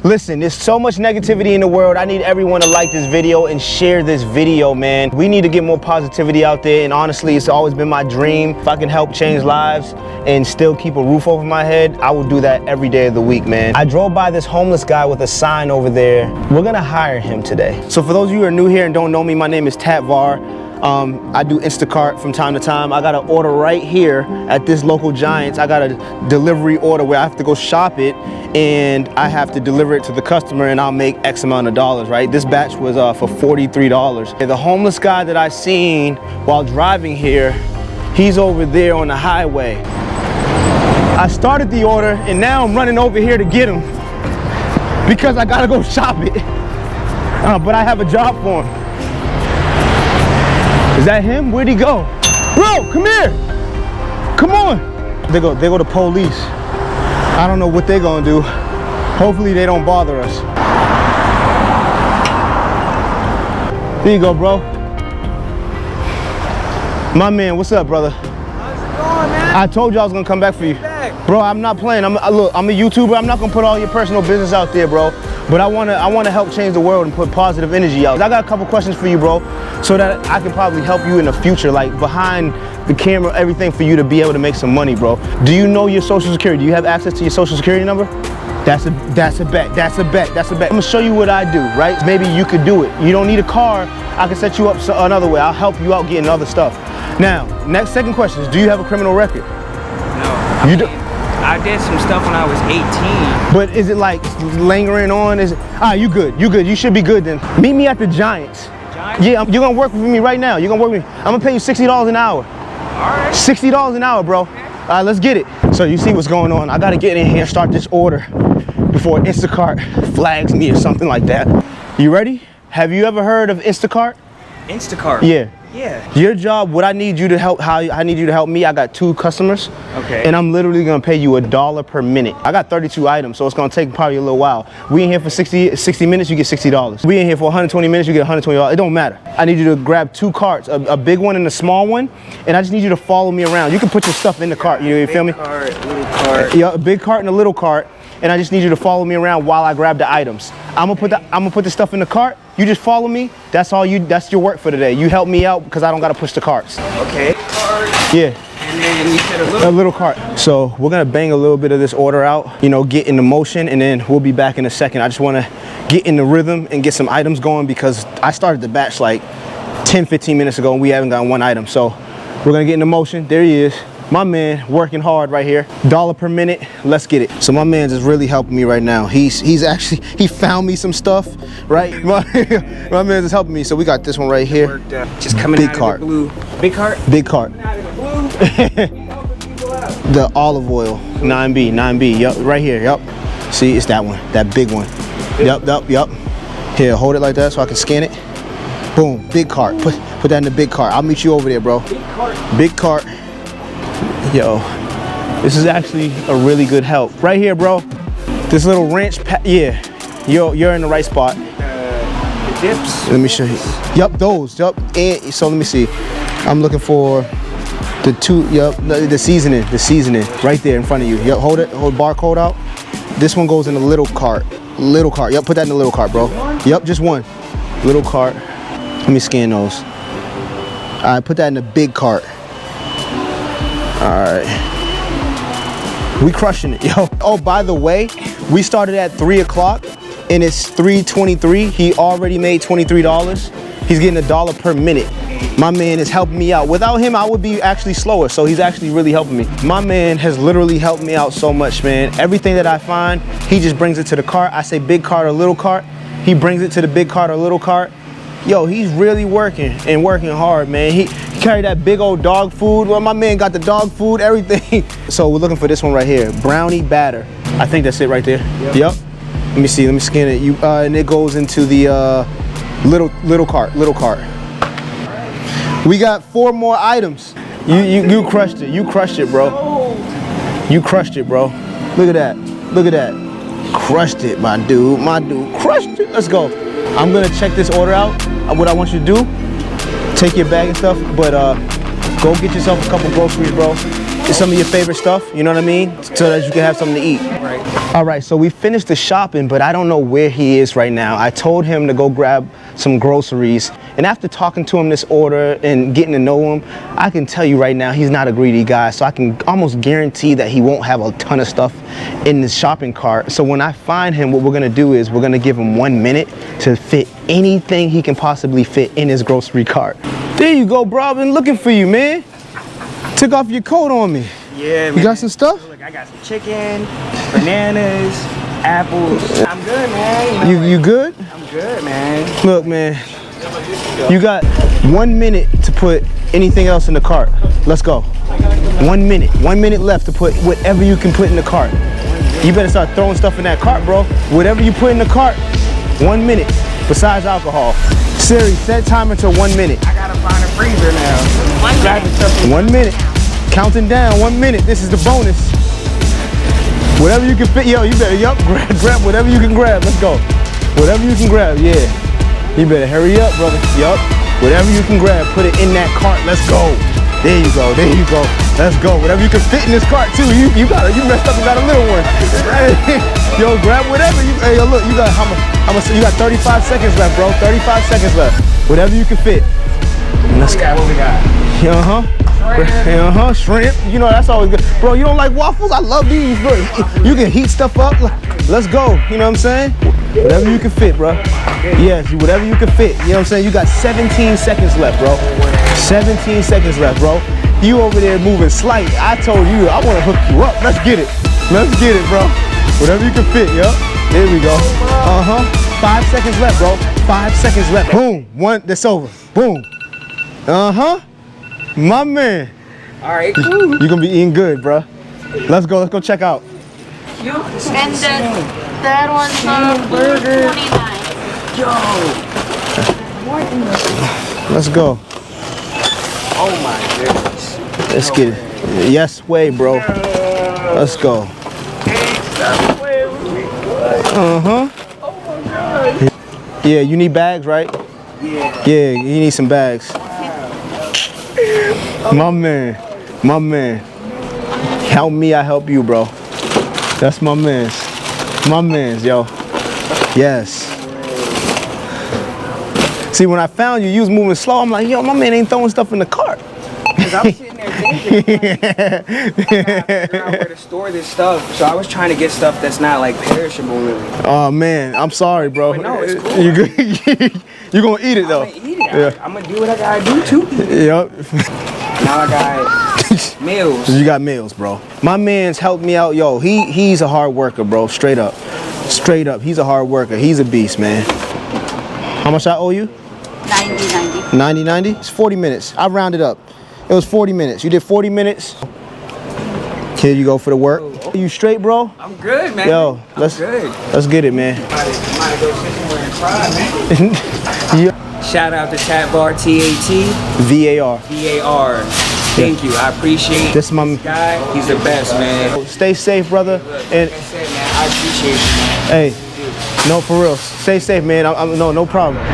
Listen, there's so much negativity in the world. I need everyone to like this video and share this video, man. We need to get more positivity out there, and honestly, it's always been my dream. If I can help change lives and still keep a roof over my head, I will do that every day of the week, man. I drove by this homeless guy with a sign over there. We're gonna hire him today. So for those of you who are new here and don't know me, my name is Tatvar. I do Instacart from time to time. I got an order right here at this local Giants. I got a delivery order where I have to go shop it and I have to deliver it to the customer and I'll make X amount of dollars, right? This batch was for $43. The homeless guy that I seen while driving here, he's over there on the highway. I started the order and now I'm running over here to get him because I gotta go shop it. But I have a job for him. Is that him? Where'd he go? Bro, come here. Come on. They go to police. I don't know what they're gonna do. Hopefully they don't bother us. There you go, bro. My man, what's up, brother? How's it going, man? I told you I was gonna come back for you. Bro, I'm not playing. Look, I'm a YouTuber. I'm not gonna put all your personal business out there, bro. But I wanna help change the world and put positive energy out. I got a couple questions for you, bro, so that I can probably help you in the future, like behind the camera, everything, for you to be able to make some money, bro. Do you know your social security? Do you have access to your social security number? That's a bet. I'm gonna show you what I do, right? Maybe you could do it. You don't need a car. I can set you up another way. I'll help you out getting other stuff. Now, second question is, do you have a criminal record? No. You do? I did some stuff when I was 18. But is it like lingering on? Is it, you good. You should be good then. Meet me at the Giants. Giants? Yeah, you're gonna work with me right now. You're gonna work with me. I'm gonna pay you $60 an hour. All right. $60 an hour, bro. Okay. All right, let's get it. So you see what's going on. I gotta get in here and start this order before Instacart flags me or something like that. You ready? Have you ever heard of Instacart? Instacart? Yeah. Yeah. Your job, what I need you to help, I need you to help me. I got 2 customers. Okay. And I'm literally gonna pay you $1 per minute. I got 32 items, so it's gonna take probably a little while. We in here for 60 minutes, you get $60. We in here for 120 minutes, you get $120. It don't matter. I need you to grab 2 carts, a big one and a small one, and I just need you to follow me around. You can put your stuff in the cart, you feel me? Big cart, little cart. Yeah, a big cart and a little cart, and I just need you to follow me around while I grab the items. I'm gonna put the stuff in the cart. You just follow me. That's your work for today. You help me out because I don't gotta push the carts. Okay. Cart. Yeah. And then you said A little cart. So we're gonna bang a little bit of this order out, get in the motion, and then we'll be back in a second. I just wanna get in the rhythm and get some items going because I started the batch like 10-15 minutes ago and we haven't gotten one item. So we're gonna get in the motion. There he is. My man working hard right here. $1 per minute, let's get it. So my man's is really helping me right now. He found me some stuff, right? My man's is helping me. So we got this one right here. just coming big out cart. of the blue. Big cart? Big cart. Coming out of the blue. Helping people out. The olive oil, 9B, yup, right here, yup. See, it's that one, that big one. Yup. Here, hold it like that so I can scan it. Boom, big cart, put that in the big cart. I'll meet you over there, bro. Big cart. Big cart. Yo, this is actually a really good help. Right here, bro. This little wrench, yeah, you're in the right spot. The dips. Let me show you. Yup, those, yup. And so let me see. I'm looking for the 2, the seasoning, right there in front of you. Yup, hold barcode out. This one goes in the little cart. Yup, put that in the little cart, bro. Yup, just one. Little cart. Let me scan those. All right, put that in the big cart. All right. We crushing it, yo. Oh, by the way, we started at 3 o'clock and it's 3:23. He already made $23. He's getting $1 per minute. My man is helping me out. Without him, I would be actually slower, so he's actually really helping me. My man has literally helped me out so much, man. Everything that I find, he just brings it to the cart. I say big cart or little cart. He brings it to the big cart or little cart. Yo, he's really working and working hard, man. He carried that big old dog food. Well, my man got the dog food, everything. So we're looking for this one right here, brownie batter. I think that's it right there. Yep. Let me see, let me scan it. And it goes into the little cart. We got 4 more items. You crushed it. You crushed it, bro. You crushed it, bro. Look at that. Crushed it, my dude. Crushed it. Let's go. I'm gonna check this order out. What I want you to do, take your bag and stuff, but go get yourself a couple groceries, bro. some of your favorite stuff, you know what I mean? So that you can have something to eat. Right. All right, so we finished the shopping, but I don't know where he is right now. I told him to go grab some groceries, and after talking to him this order and getting to know him, I can tell you right now he's not a greedy guy, so I can almost guarantee that he won't have a ton of stuff in this shopping cart. So when I find him, what we're gonna do is we're gonna give him 1 minute to fit anything he can possibly fit in his grocery cart. There you go, bro. I've been looking for you, man. Took off your coat on me. Yeah, man. You got some stuff? Look, I got some chicken, bananas, apples. I'm good, man. You good? I'm good, man. Look, man. You got 1 minute to put anything else in the cart. Let's go. 1 minute. 1 minute left to put whatever you can put in the cart. You better start throwing stuff in that cart, bro. Whatever you put in the cart, 1 minute. Besides alcohol. Siri, set timer to 1 minute. I gotta find a freezer now. Grab the stuff. 1 minute. Counting down. 1 minute. This is the bonus. Whatever you can fit. Yo, you better, grab whatever you can grab. Let's go. Whatever you can grab, yeah. You better hurry up, brother. Yup. Whatever you can grab, put it in that cart. Let's go. There you go. There you go. Let's go. Whatever you can fit in this cart too. You messed up and got a little one. Yo, grab whatever. Hey, yo, look. You got how much? You got 35 seconds left, bro. 35 seconds left. Whatever you can fit. Let's go. What we got? Shrimp. You know that's always good, bro. You don't like waffles? I love these, bro. You can heat stuff up. Let's go. You know what I'm saying? Whatever you can fit, bro. Yes, whatever you can fit. You know what I'm saying? You got 17 seconds left, bro. 17 seconds left, bro. You over there moving slight. I told you I want to hook you up. Let's get it. Let's get it, bro. Whatever you can fit, yo. There we go. 5 seconds left, bro. 5 seconds left. Boom. One. That's over. Boom. My man. All right, cool. You're gonna be eating good, bro. Let's go check out. And that one's burger. 29. Yo. Let's go. Oh my goodness. Let's get it. Yes way, bro. Let's go. Yeah, you need bags, right? Yeah, you need some bags. My man. Help me, I help you, bro. That's my man's, yo. Yes. See, when I found you, you was moving slow. I'm like, yo, my man ain't throwing stuff in the cart. Cause I was sitting there thinking, I gotta figure out where to store this stuff. So I was trying to get stuff that's not like perishable, really. Oh man, I'm sorry, bro. But no, it's cool. You gonna eat it though? I'm gonna eat it. Yeah. I'm gonna do what I gotta do too. Yep. Now I got meals. You got meals, bro. My man's helped me out, yo. He's a hard worker, bro. Straight up. He's a hard worker. He's a beast, man. How much I owe you? 90. It's 40 minutes. I rounded up. It was 40 minutes. You did 40 minutes. Here you go for the work. You straight, bro? I'm good, man. Yo, let's get it, man. Might go sit somewhere and cry, man. Yeah. Shout out to Chat Bar TAT. VAR. Thank you. I appreciate this my guy. He's the best, man. Stay safe, brother. And like I said, man, I appreciate you, man. hey, no, for real. Stay safe, man. No problem.